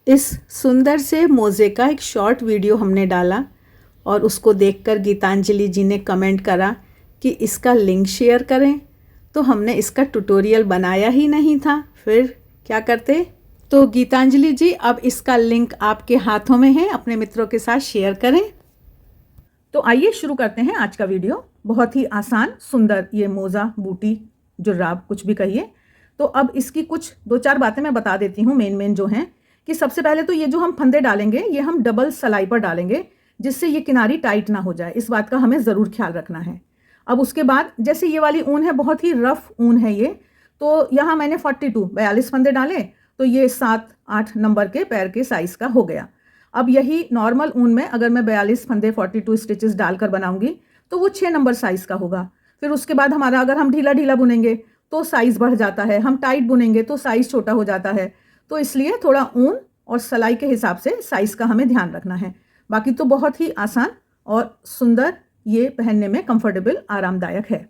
इस सुंदर से मोज़े का एक शॉर्ट वीडियो हमने डाला और उसको देखकर गीतांजलि जी ने कमेंट करा कि इसका लिंक शेयर करें। तो हमने इसका ट्यूटोरियल बनाया ही नहीं था, फिर क्या करते। तो गीतांजलि जी, अब इसका लिंक आपके हाथों में है, अपने मित्रों के साथ शेयर करें। तो आइए शुरू करते हैं आज का वीडियो। बहुत ही आसान सुंदर ये मोज़ा, बूटी, जुर्राब, कुछ भी कहिए। तो अब इसकी कुछ दो चार बातें मैं बता देती हूँ, मेन जो हैं। कि सबसे पहले तो ये जो हम फंदे डालेंगे ये हम डबल सलाई पर डालेंगे, जिससे ये किनारी टाइट ना हो जाए, इस बात का हमें ज़रूर ख्याल रखना है। अब उसके बाद जैसे ये वाली ऊन है, बहुत ही रफ ऊन है ये, तो यहाँ मैंने 42 फंदे डाले, तो ये 7-8 नंबर के पैर के साइज़ का हो गया। अब यही नॉर्मल ऊन में अगर मैं 42 फंदे 42 स्टिचेस डालकर बनाऊंगी तो वो 6 नंबर साइज़ का होगा। फिर उसके बाद हमारा अगर हम ढीला ढीला बुनेंगे तो साइज़ बढ़ जाता है, हम टाइट बुनेंगे तो साइज़ छोटा हो जाता है। तो इसलिए थोड़ा ऊन और सलाई के हिसाब से साइज़ का हमें ध्यान रखना है। बाकी तो बहुत ही आसान और सुंदर, ये पहनने में कंफर्टेबल, आरामदायक है।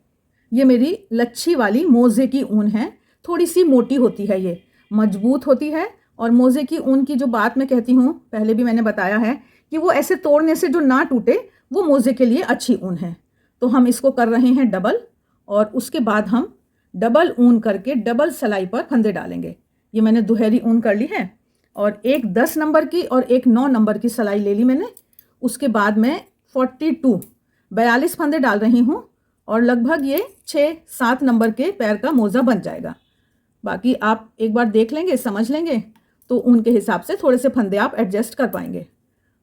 ये मेरी लच्छी वाली मोज़े की ऊन है, थोड़ी सी मोटी होती है, ये मजबूत होती है। और मोज़े की ऊन की जो बात मैं कहती हूँ, पहले भी मैंने बताया है कि वो ऐसे तोड़ने से जो ना टूटे, वो मोज़े के लिए अच्छी ऊन है। तो हम इसको कर रहे हैं डबल, और उसके बाद हम डबल ऊन करके डबल सलाई पर फंदे डालेंगे। ये मैंने दुहेरी ऊन कर ली है, और एक 10 नंबर की और एक 9 नंबर की सलाई ले ली मैंने। उसके बाद मैं 42 फंदे डाल रही हूँ, और लगभग ये 6-7 नंबर के पैर का मोज़ा बन जाएगा। बाकी आप एक बार देख लेंगे, समझ लेंगे, तो ऊन के हिसाब से थोड़े से फंदे आप एडजस्ट कर पाएंगे।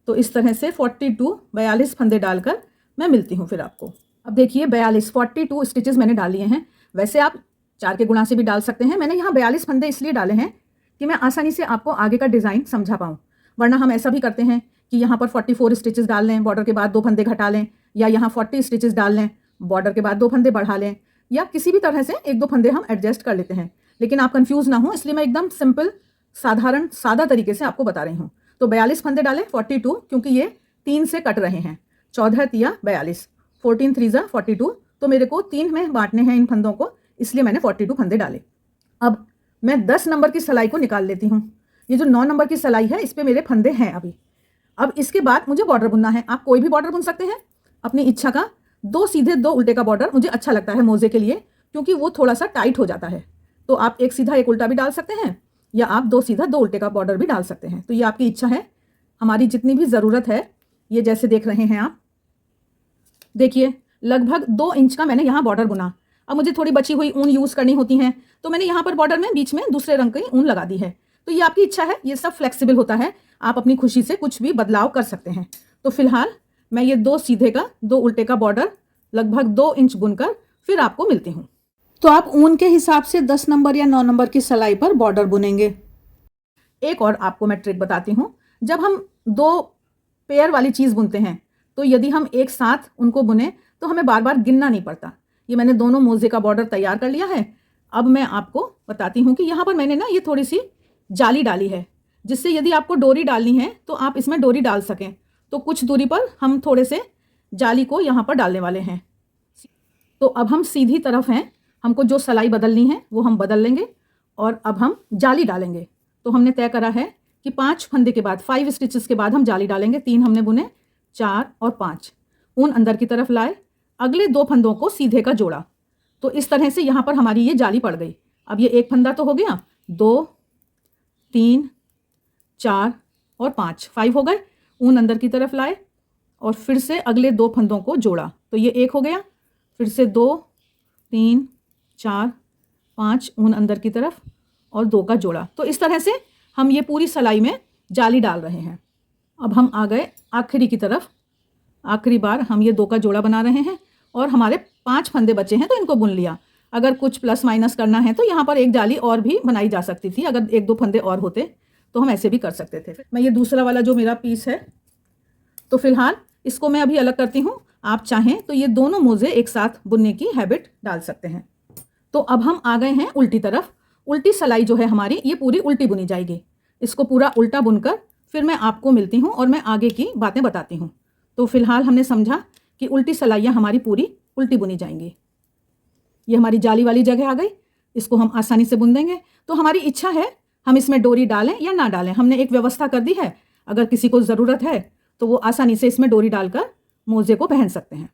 तो इस तरह से 42 फंदे डालकर मैं मिलती हूँ फिर आपको। अब देखिए 42 स्टिचेस मैंने डाल लिए हैं। वैसे आप 4 के गुणा से भी डाल सकते हैं। मैंने यहाँ 42 फंदे इसलिए डाले हैं कि मैं आसानी से आपको आगे का डिज़ाइन समझा पाऊँ। वरना हम ऐसा भी करते हैं कि यहाँ पर 44 स्टिचेस डाल लें, बॉर्डर के बाद 2 फंदे घटा लें, या यहाँ 40 स्टिचेस डाल लें, बॉर्डर के बाद 2 फंदे बढ़ा लें, या किसी भी तरह से 1-2 फंदे हम एडजस्ट कर लेते हैं। लेकिन आप कंफ्यूज ना हो, इसलिए मैं एकदम सिंपल, साधारण, सादा तरीके से आपको बता रही हूँ। तो 42 फंदे डाले, 42, क्योंकि ये 3 से कट रहे हैं। 14 तिया 42, 14 3 42, तो मेरे को 3 में बांटने हैं इन फंदों को, इसलिए मैंने 42 फंदे डाले। अब मैं 10 नंबर की सलाई को निकाल लेती हूँ। ये जो 9 नंबर की सलाई है, इस पर मेरे फंदे हैं अभी। अब इसके बाद मुझे बॉर्डर बुनना है। आप कोई भी बॉर्डर बुन सकते हैं अपनी इच्छा का। 2 सीधे 2 उल्टे का बॉर्डर मुझे अच्छा लगता है मोज़े के लिए, क्योंकि वो थोड़ा सा टाइट हो जाता है। तो आप 1 सीधा 1 उल्टा भी डाल सकते हैं, या आप 2 सीधा 2 उल्टे का बॉर्डर भी डाल सकते हैं। तो ये आपकी इच्छा है। हमारी जितनी भी ज़रूरत है, ये जैसे देख रहे हैं आप, देखिए लगभग 2 इंच का मैंने यहाँ बॉर्डर बुना। अब मुझे थोड़ी बची हुई ऊन यूज़ करनी होती है, तो मैंने यहाँ पर बॉर्डर में बीच में दूसरे रंग की ऊन लगा दी है। तो ये आपकी इच्छा है, ये सब फ्लेक्सिबल होता है, आप अपनी खुशी से कुछ भी बदलाव कर सकते हैं। तो फिलहाल मैं ये 2 सीधे का 2 उल्टे का बॉर्डर लगभग 2 इंच बुनकर फिर आपको मिलती हूँ। तो आप ऊन के हिसाब से 10 नंबर या 9 नंबर की सलाई पर बॉर्डर बुनेंगे। एक और आपको मैं ट्रिक बताती हूँ। जब हम 2 पेयर वाली चीज़ बुनते हैं, तो यदि हम एक साथ उनको बुने तो हमें बार बार गिनना नहीं पड़ता। ये मैंने दोनों मोज़े का बॉर्डर तैयार कर लिया है। अब मैं आपको बताती हूँ कि यहाँ पर मैंने ना ये थोड़ी सी जाली डाली है, जिससे यदि आपको डोरी डालनी है तो आप इसमें डोरी डाल सकें। तो कुछ दूरी पर हम थोड़े से जाली को यहाँ पर डालने वाले हैं। तो अब हम सीधी तरफ हैं, हमको जो सलाई बदलनी है वो हम बदल लेंगे, और अब हम जाली डालेंगे। तो हमने तय करा है कि 5 फंदे के बाद, 5 स्टिचेस के बाद हम जाली डालेंगे। 3 हमने बुने, 4 और 5 ऊन अंदर की तरफ लाए, अगले 2 फंदों को सीधे का जोड़ा। तो इस तरह से यहाँ पर हमारी ये जाली पड़ गई। अब ये 1 फंदा तो हो गया, 2, 3, 4 और 5 हो गए। ऊन अंदर की तरफ लाए और फिर से अगले 2 फंदों को जोड़ा, तो ये 1 हो गया। फिर से 2, 3, 4, 5 ऊन अंदर की तरफ और 2 का जोड़ा। तो इस तरह से हम ये पूरी सलाई में जाली डाल रहे हैं। अब हम आ गए आखिरी की तरफ। आखिरी बार हम ये 2 का जोड़ा बना रहे हैं, और हमारे 5 फंदे बचे हैं, तो इनको बुन लिया। अगर कुछ प्लस माइनस करना है तो यहाँ पर एक जाली और भी बनाई जा सकती थी। अगर 1-2 फंदे और होते तो हम ऐसे भी कर सकते थे। मैं ये दूसरा वाला जो मेरा पीस है, तो फिलहाल इसको मैं अभी अलग करती हूँ। आप चाहें तो ये दोनों मोज़े एक साथ बुनने की हैबिट डाल सकते हैं। तो अब हम आ गए हैं उल्टी तरफ। उल्टी सलाई जो है हमारी, ये पूरी उल्टी बुनी जाएगी। इसको पूरा उल्टा बुनकर फिर मैं आपको मिलती हूँ और मैं आगे की बातें बताती हूँ। तो फिलहाल हमने समझा कि उल्टी सलाइयाँ हमारी पूरी उल्टी बुनी जाएंगी। ये हमारी जाली वाली जगह आ गई, इसको हम आसानी से बुन देंगे। तो हमारी इच्छा है हम इसमें डोरी डालें या ना डालें, हमने एक व्यवस्था कर दी है। अगर किसी को ज़रूरत है तो वो आसानी से इसमें डोरी डालकर मोज़े को पहन सकते हैं।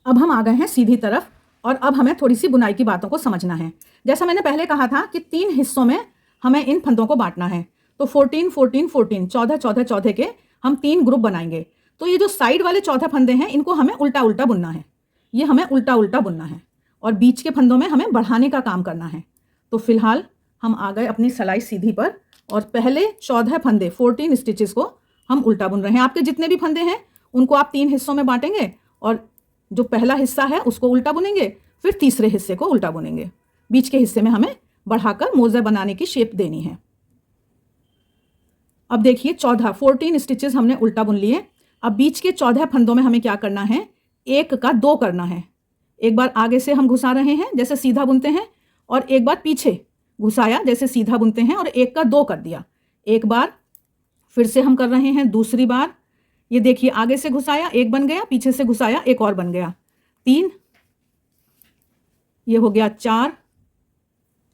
अब हम आ गए हैं सीधी तरफ और अब हमें थोड़ी सी बुनाई की बातों को समझना है। जैसा मैंने पहले कहा था कि 3 हिस्सों में हमें इन फंदों को बांटना है। तो 14 14 14 14 14 14 के हम 3 ग्रुप बनाएंगे। तो ये जो साइड वाले 14 फंदे हैं इनको हमें उल्टा उल्टा बुनना है, ये हमें उल्टा उल्टा बुनना है और बीच के फंदों में हमें बढ़ाने का काम करना है। तो फिलहाल हम आ गए अपनी सिलाई सीधी पर और पहले 14 फंदे 14 स्टिचेस को हम उल्टा बुन रहे हैं। आपके जितने भी फंदे हैं उनको आप 3 हिस्सों में बांटेंगे और जो पहला हिस्सा है उसको उल्टा बुनेंगे, फिर तीसरे हिस्से को उल्टा बुनेंगे। बीच के हिस्से में हमें बढ़ाकर मोज़ा बनाने की शेप देनी है। अब देखिए 14 स्टिचेस हमने उल्टा बुन लिए। अब बीच के 14 फंदों में हमें क्या करना है, 1 का 2 करना है। एक बार आगे से हम घुसा रहे हैं जैसे सीधा बुनते हैं और एक बार पीछे घुसाया जैसे सीधा बुनते हैं और 1 का 2 कर दिया। एक बार फिर से हम कर रहे हैं, दूसरी बार ये देखिए आगे से घुसाया 1 बन गया, पीछे से घुसाया 1 और बन गया, 3, ये हो गया 4,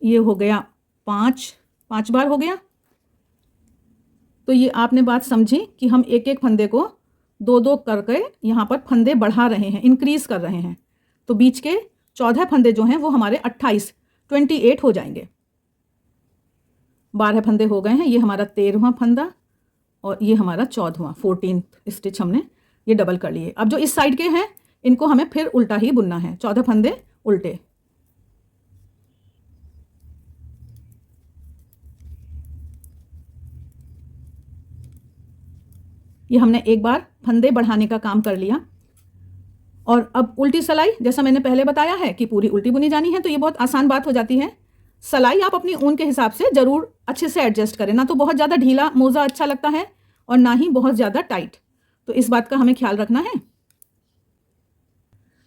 ये हो गया 5 बार हो गया। तो ये आपने बात समझी कि हम एक एक फंदे को 2 करके यहाँ पर फंदे बढ़ा रहे हैं, इंक्रीज कर रहे हैं। तो बीच के 14 फंदे जो हैं वो हमारे 28 हो जाएंगे। 12 फंदे हो गए हैं, ये हमारा 13वां फंदा और ये हमारा 14वां 14 स्टिच हमने ये डबल कर लिए। अब जो इस साइड के हैं इनको हमें फिर उल्टा ही बुनना है, 14 फंदे उल्टे। ये हमने एक बार फंदे बढ़ाने का काम कर लिया और अब उल्टी सिलाई, जैसा मैंने पहले बताया है कि पूरी उल्टी बुनी जानी है, तो ये बहुत आसान बात हो जाती है। सिलाई आप अपनी ऊन के हिसाब से ज़रूर अच्छे से एडजस्ट करें, ना तो बहुत ज़्यादा ढीला मोज़ा अच्छा लगता है और ना ही बहुत ज़्यादा टाइट, तो इस बात का हमें ख्याल रखना है।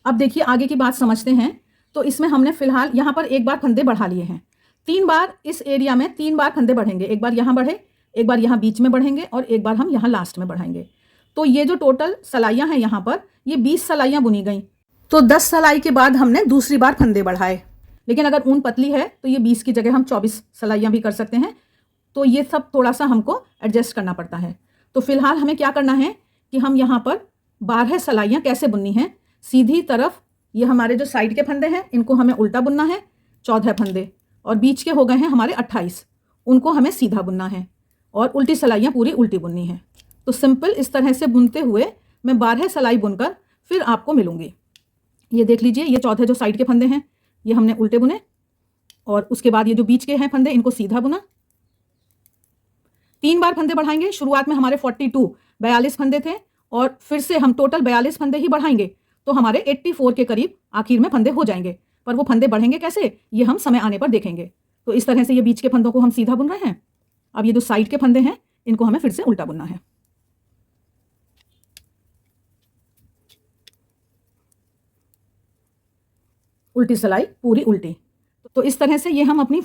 अब देखिए आगे की बात समझते हैं। तो इसमें हमने फिलहाल यहाँ पर एक बार फंदे बढ़ा लिए हैं, 3 बार इस एरिया में 3 बार फंदे बढ़ेंगे। एक बार यहाँ बढ़े, एक बार यहाँ बीच में बढ़ेंगे और एक बार हम यहाँ लास्ट में बढ़ाएंगे। तो ये जो टोटल सलाइयाँ हैं यहाँ पर, ये 20 सलाइयाँ बुनी गई। तो 10 सलाई के बाद हमने दूसरी बार फंदे बढ़ाए, लेकिन अगर ऊन पतली है तो ये 20 की जगह हम 24 सलाइयाँ भी कर सकते हैं। तो ये सब थोड़ा सा हमको एडजस्ट करना पड़ता है। तो फिलहाल हमें क्या करना है कि हम यहाँ पर 12 सलाइयाँ कैसे बुननी है, सीधी तरफ ये हमारे जो साइड के फंदे हैं इनको हमें उल्टा बुनना है 14 फंदे, और बीच के हो गए हैं हमारे 28, उनको हमें सीधा बुनना है और उल्टी सलाइयाँ पूरी उल्टी बुननी है। तो सिंपल इस तरह से बुनते हुए मैं 12 सलाई बुनकर फिर आपको मिलूंगी। ये देख लीजिए, ये 14 जो साइड के फंदे हैं ये हमने उल्टे बुने और उसके बाद ये जो बीच के हैं फंदे इनको सीधा बुना। 3 बार फंदे बढ़ाएंगे। शुरुआत में हमारे 42 फंदे थे और फिर से हम टोटल 42 फंदे ही बढ़ाएंगे तो हमारे 84 के करीब आखिर में फंदे हो जाएंगे। पर वो फंदे बढ़ेंगे कैसे ये हम समय आने पर देखेंगे। तो इस तरह से ये बीच के फंदों को हम सीधा बुन रहे हैं। अब ये जो साइड के फंदे हैं इनको हमें फिर से उल्टा बुनना है। उल्टी सिलाई पूरी उल्टी। तो इस तरह से ये हम अपनी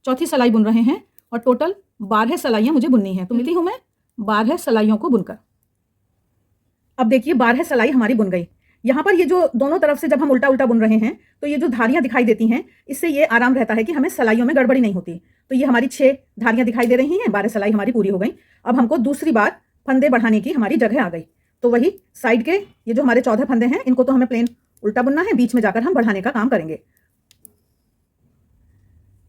चौथी सिलाई बुन रहे हैं और टोटल 12 सलाइयाँ मुझे बुननी है। तो मिलती हूँ मैं 12 सलाइयों को बुनकर। अब देखिए 12 सलाई हमारी बुन गई। यहाँ पर ये जो दोनों तरफ से जब हम उल्टा उल्टा बुन रहे हैं तो ये जो धारियाँ दिखाई देती हैं इससे ये आराम रहता है कि हमें सलाइयों में गड़बड़ी नहीं होती। तो ये हमारी 6 धारियाँ दिखाई दे रही हैं, 12 सलाई हमारी पूरी हो गई। अब हमको दूसरी बार फंदे बढ़ाने की हमारी जगह आ गई। तो वही साइड के ये जो हमारे 14 फंदे हैं इनको तो हमें प्लेन उल्टा बुनना है, बीच में जाकर हम बढ़ाने का काम करेंगे।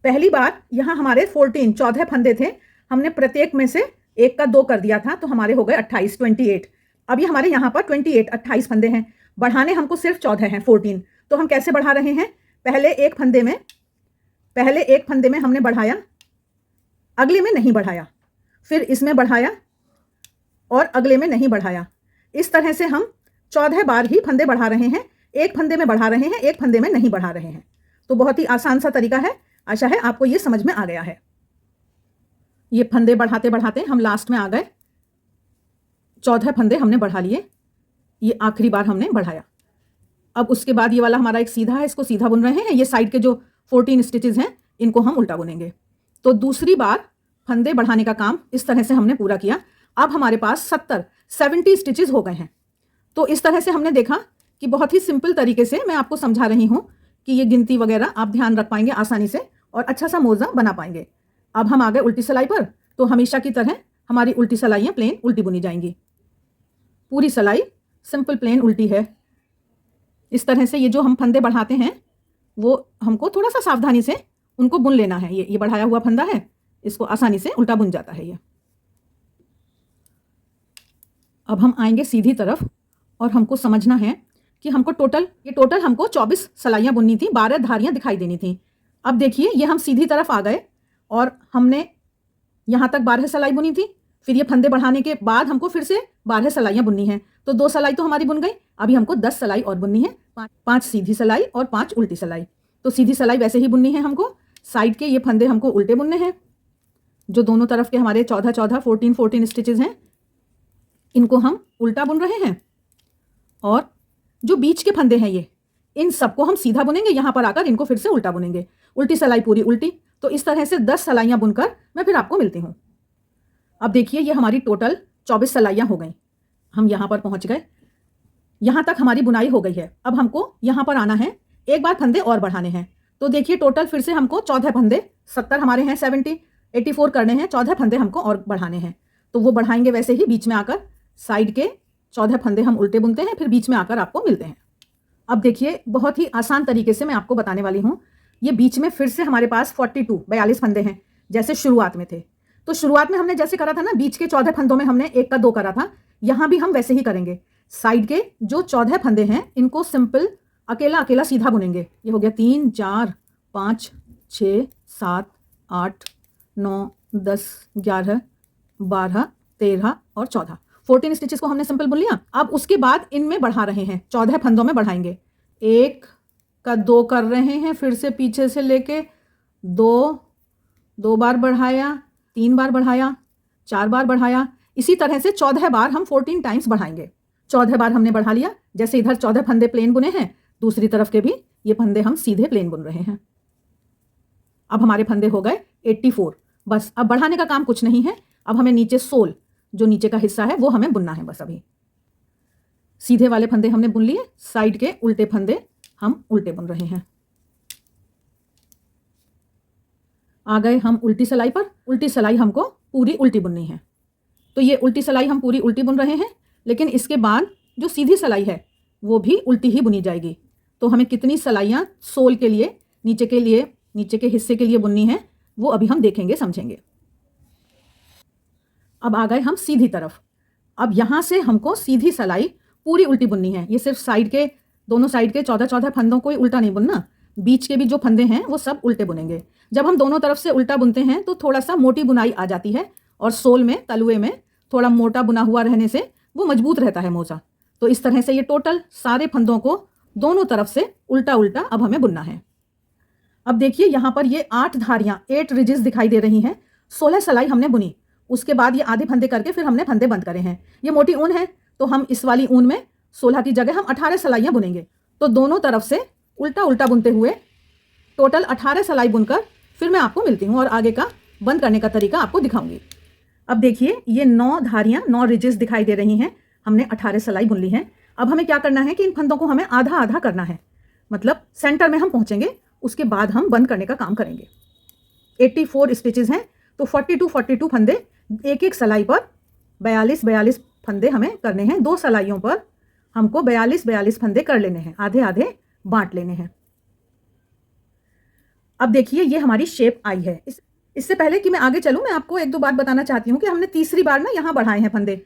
पहली बार यहाँ हमारे 14 फंदे थे, हमने प्रत्येक में से 1 का 2 कर दिया था तो हमारे हो गए 28। अब ये हमारे यहाँ पर 28 फंदे हैं, बढ़ाने हमको सिर्फ 14 हैं 14। तो हम कैसे बढ़ा रहे हैं, पहले एक फंदे में हमने बढ़ाया, अगले में नहीं बढ़ाया, फिर इसमें बढ़ाया और अगले में नहीं बढ़ाया। इस तरह से हम 14 बार ही फंदे बढ़ा रहे हैं। एक फंदे में बढ़ा रहे हैं, एक फंदे में नहीं बढ़ा रहे हैं। तो बहुत ही आसान सा तरीका है। आशा है आपको ये समझ में आ गया है। ये फंदे बढ़ाते बढ़ाते हम लास्ट में आ गए, 14 फंदे हमने बढ़ा लिए। ये आखिरी बार हमने बढ़ाया। अब उसके बाद ये वाला हमारा एक सीधा है, इसको सीधा बुन रहे हैं। ये साइड के जो 14 स्टिचेस हैं इनको हम उल्टा बुनेंगे। तो दूसरी बार फंदे बढ़ाने का काम इस तरह से हमने पूरा किया। अब हमारे पास 70 स्टिचेस हो गए हैं। तो इस तरह से हमने देखा कि बहुत ही सिंपल तरीके से मैं आपको समझा रही हूँ कि ये गिनती वगैरह आप ध्यान रख पाएंगे आसानी से और अच्छा सा मोज़ा बना पाएंगे। अब हम आ गए उल्टी सिलाई पर। तो हमेशा की तरह हमारी उल्टी सिलाइयाँ प्लेन उल्टी बुनी जाएंगी। पूरी सिलाई सिंपल प्लेन उल्टी है। इस तरह से ये जो हम फंदे बढ़ाते हैं वो हमको थोड़ा सा सावधानी से उनको बुन लेना है। ये बढ़ाया हुआ फंदा है, इसको आसानी से उल्टा बुन जाता है ये। अब हम आएंगे सीधी तरफ और हमको समझना है कि हमको टोटल हमको 24 सिलाइयाँ बुननी थी, 12 धारियाँ दिखाई देनी थी। अब देखिए ये हम सीधी तरफ आ गए और हमने यहाँ तक 12 सिलाई बुनी थी। फिर ये फंदे बढ़ाने के बाद हमको फिर से 12 सिलाइयाँ बुननी हैं। तो 2 सिलाई तो हमारी बुन गई। अभी हमको 10 सिलाई और बुननी है, 5 सीधी सिलाई और 5 उल्टी सिलाई। तो सीधी सिलाई वैसे ही बुननी है हमको। साइड के ये फंदे हमको उल्टे बुनने हैं। जो दोनों तरफ के हमारे 14 14 स्टिचेज हैं, इनको हम उल्टा बुन रहे हैं। और जो बीच के फंदे हैं ये, इन सबको हम सीधा बुनेंगे। यहाँ पर आकर इनको फिर से उल्टा बुनेंगे। उल्टी सिलाई पूरी उल्टी। तो इस तरह से 10 सिलाइयाँ बुनकर मैं फिर आपको मिलती हूँ। अब देखिए ये हमारी टोटल 24 सिलाइयाँ हो गई। हम यहाँ पर पहुँच गए। यहाँ तक हमारी बुनाई हो गई है। अब हमको यहाँ पर आना है, एक बार फंदे और बढ़ाने हैं। तो देखिए टोटल फिर से हमको 14 फंदे, 70 हमारे हैं, 70 84 करने हैं। 14 फंदे हमको और बढ़ाने हैं। तो वो बढ़ाएंगे वैसे ही बीच में आकर। साइड के 14 फंदे हम उल्टे बुनते हैं, फिर बीच में आकर आपको मिलते हैं। अब देखिए बहुत ही आसान तरीके से मैं आपको बताने वाली हूँ। ये बीच में फिर से हमारे पास 42 फंदे हैं, जैसे शुरुआत में थे। तो शुरुआत में हमने जैसे करा था ना, बीच के 14 फंदों में हमने 1 का 2 करा था। यहाँ भी हम वैसे ही करेंगे। साइड के जो 14 फंदे हैं इनको सिंपल अकेला अकेला सीधा बुनेंगे। ये हो गया 3 4 5 6 7 8 9 10 11 12 13 और 14 14 स्टिचेस को हमने सिंपल बुन लिया। अब उसके बाद इनमें बढ़ा रहे हैं, 14 फंदों में बढ़ाएंगे। 1 का 2 कर रहे हैं, फिर से पीछे से लेके 2 बार बढ़ाया, 3 बार बढ़ाया, 4 बार बढ़ाया। इसी तरह से 14 बार हम 14 टाइम्स बढ़ाएंगे। 14 बार हमने बढ़ा लिया। जैसे इधर 14 फंदे प्लेन बुने हैं, दूसरी तरफ के भी ये फंदे हम सीधे प्लेन बुन रहे हैं। अब हमारे फंदे हो गए 84। बस अब बढ़ाने का काम कुछ नहीं है। अब हमें नीचे सोल, जो नीचे का हिस्सा है, वो हमें बुनना है बस। अभी सीधे वाले फंदे हमने बुन लिए, साइड के उल्टे फंदे हम उल्टे बुन रहे हैं। आ गए हम उल्टी सिलाई पर। उल्टी सिलाई हमको पूरी उल्टी बुननी है। तो ये उल्टी सिलाई हम पूरी उल्टी बुन रहे हैं, लेकिन इसके बाद जो सीधी सिलाई है वो भी उल्टी ही बुनी जाएगी। तो हमें कितनी सिलाइयाँ सोल के लिए, नीचे के हिस्से के लिए बुननी है, वो अभी हम देखेंगे, समझेंगे। अब आ गए हम सीधी तरफ। अब यहाँ से हमको सीधी सिलाई पूरी उल्टी बुननी है। ये सिर्फ साइड के, दोनों साइड के 14 फंदों को ही उल्टा नहीं बुनना, बीच के भी जो फंदे हैं वो सब उल्टे बुनेंगे। जब हम दोनों तरफ से उल्टा बुनते हैं तो थोड़ा सा मोटी बुनाई आ जाती है, और सोल में, तलुए में थोड़ा मोटा बुना हुआ रहने से वो मजबूत रहता है मोजा। तो इस तरह से ये टोटल सारे फंदों को दोनों तरफ से उल्टा उल्टा अब हमें बुनना है। अब देखिए यहाँ पर ये 8 धारियाँ, 8 रिजेस दिखाई दे रही हैं। 16 सिलाई हमने बुनी। उसके बाद ये आधे फंदे करके फिर हमने फंदे बंद करे हैं। ये मोटी ऊन है, तो हम इस वाली ऊन में 16 की जगह हम 18 सिलाइयाँ बुनेंगे। तो दोनों तरफ से उल्टा उल्टा बुनते हुए टोटल 18 सिलाई बुनकर फिर मैं आपको मिलती हूँ और आगे का बंद करने का तरीका आपको दिखाऊंगी। अब देखिए ये 9 धारियाँ, 9 रिजेस दिखाई दे रही हैं। हमने 18 सिलाई बुन ली है। अब हमें क्या करना है कि इन फंदों को हमें आधा आधा करना है, मतलब सेंटर में हम पहुँचेंगे, उसके बाद हम बंद करने का काम करेंगे। 84 स्टिचेस हैं, तो 42 फंदे, एक एक सिलाई पर 42 फंदे हमें करने हैं। 2 सिलाइयों पर हमको 42 फंदे कर लेने हैं, आधे आधे बांट लेने हैं। अब देखिए ये हमारी शेप आई है। इससे पहले कि मैं आगे चलूं, मैं आपको 1-2 बात बताना चाहती हूँ कि हमने तीसरी बार ना यहाँ बढ़ाए हैं फंदे।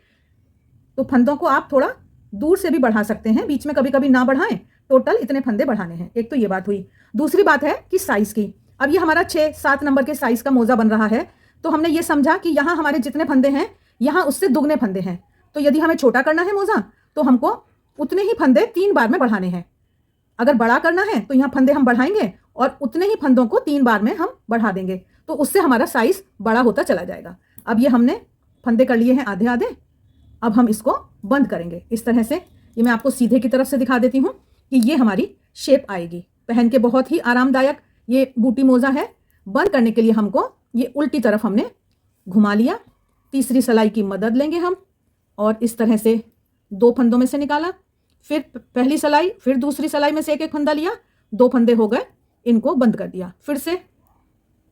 तो फंदों को आप थोड़ा दूर से भी बढ़ा सकते हैं, बीच में कभी कभी ना बढ़ाएं। टोटल इतने फंदे बढ़ाने हैं। एक तो ये बात हुई। दूसरी बात है कि साइज की। अब ये हमारा 6-7 नंबर के साइज का मोजा बन रहा है, तो हमने ये समझा कि यहाँ हमारे जितने फंदे हैं, यहाँ उससे दुगने फंदे हैं। तो यदि हमें छोटा करना है मोजा, तो हमको उतने ही फंदे 3 बार में बढ़ाने हैं। अगर बड़ा करना है तो यहाँ फंदे हम बढ़ाएंगे और उतने ही फंदों को 3 बार में हम बढ़ा देंगे, तो उससे हमारा साइज बड़ा होता चला जाएगा। अब ये हमने फंदे कर लिए हैं आधे आधे। अब हम इसको बंद करेंगे इस तरह से। ये मैं आपको सीधे की तरफ से दिखा देती हूँ कि ये हमारी शेप आएगी। पहन के बहुत ही आरामदायक ये बूटी मोजा है। बंद करने के लिए हमको ये उल्टी तरफ हमने घुमा लिया। तीसरी सिलाई की मदद लेंगे हम, और इस तरह से 2 फंदों में से निकाला, फिर पहली सिलाई, फिर दूसरी सिलाई में से एक एक फंदा लिया, 2 फंदे हो गए, इनको बंद कर दिया। फिर से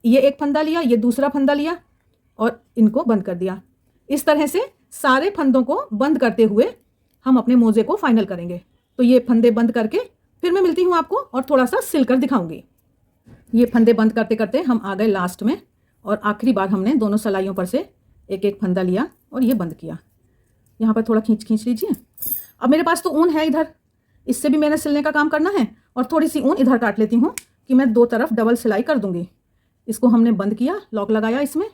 ये एक फंदा लिया, ये दूसरा फंदा लिया और इनको बंद कर दिया। इस तरह से सारे फंदों को बंद करते हुए हम अपने मोज़े को फाइनल करेंगे। तो ये फंदे बंद करके फिर मैं मिलती हूँ आपको और थोड़ा सा सिलकर दिखाऊंगी। ये फंदे बंद करते करते हम आ गए लास्ट में और आखिरी बार हमने दोनों सिलाइयों पर से एक एक फंदा लिया और ये बंद किया। यहाँ पर थोड़ा खींच लीजिए। अब मेरे पास तो ऊन है इधर, इससे भी मैंने सिलने का काम करना है और थोड़ी सी ऊन इधर काट लेती हूँ कि मैं 2 तरफ डबल सिलाई कर दूंगी। इसको हमने बंद किया, लॉक लगाया इसमें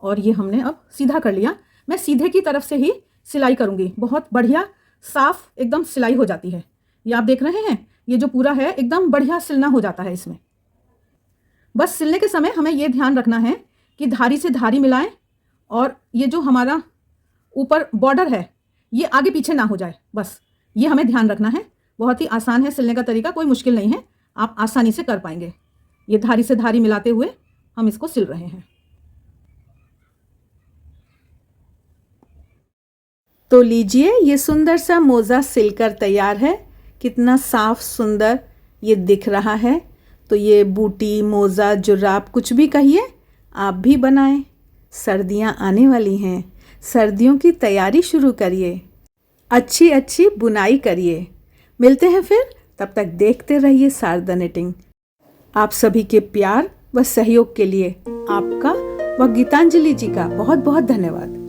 और ये हमने अब सीधा कर लिया। मैं सीधे की तरफ से ही सिलाई करूँगी, बहुत बढ़िया साफ एकदम सिलाई हो जाती है। ये आप देख रहे हैं, ये जो पूरा है एकदम बढ़िया सिलना हो जाता है इसमें। बस सिलने के समय हमें ये ध्यान रखना है कि धारी से धारी मिलाएं और ये जो हमारा ऊपर बॉर्डर है ये आगे पीछे ना हो जाए, बस ये हमें ध्यान रखना है। बहुत ही आसान है सिलने का तरीका, कोई मुश्किल नहीं है, आप आसानी से कर पाएंगे। ये धारी से धारी मिलाते हुए हम इसको सिल रहे हैं। तो लीजिए, ये सुंदर सा मोज़ा सिलकर तैयार है। कितना साफ सुंदर ये दिख रहा है। तो ये बूटी, मोज़ा, जुराब कुछ भी कहिए, आप भी बनाएं। सर्दियां आने वाली हैं, सर्दियों की तैयारी शुरू करिए, अच्छी अच्छी बुनाई करिए। मिलते हैं फिर, तब तक देखते रहिए शारदा निटिंग। आप सभी के प्यार व सहयोग के लिए आपका व गीतांजलि जी का बहुत बहुत धन्यवाद।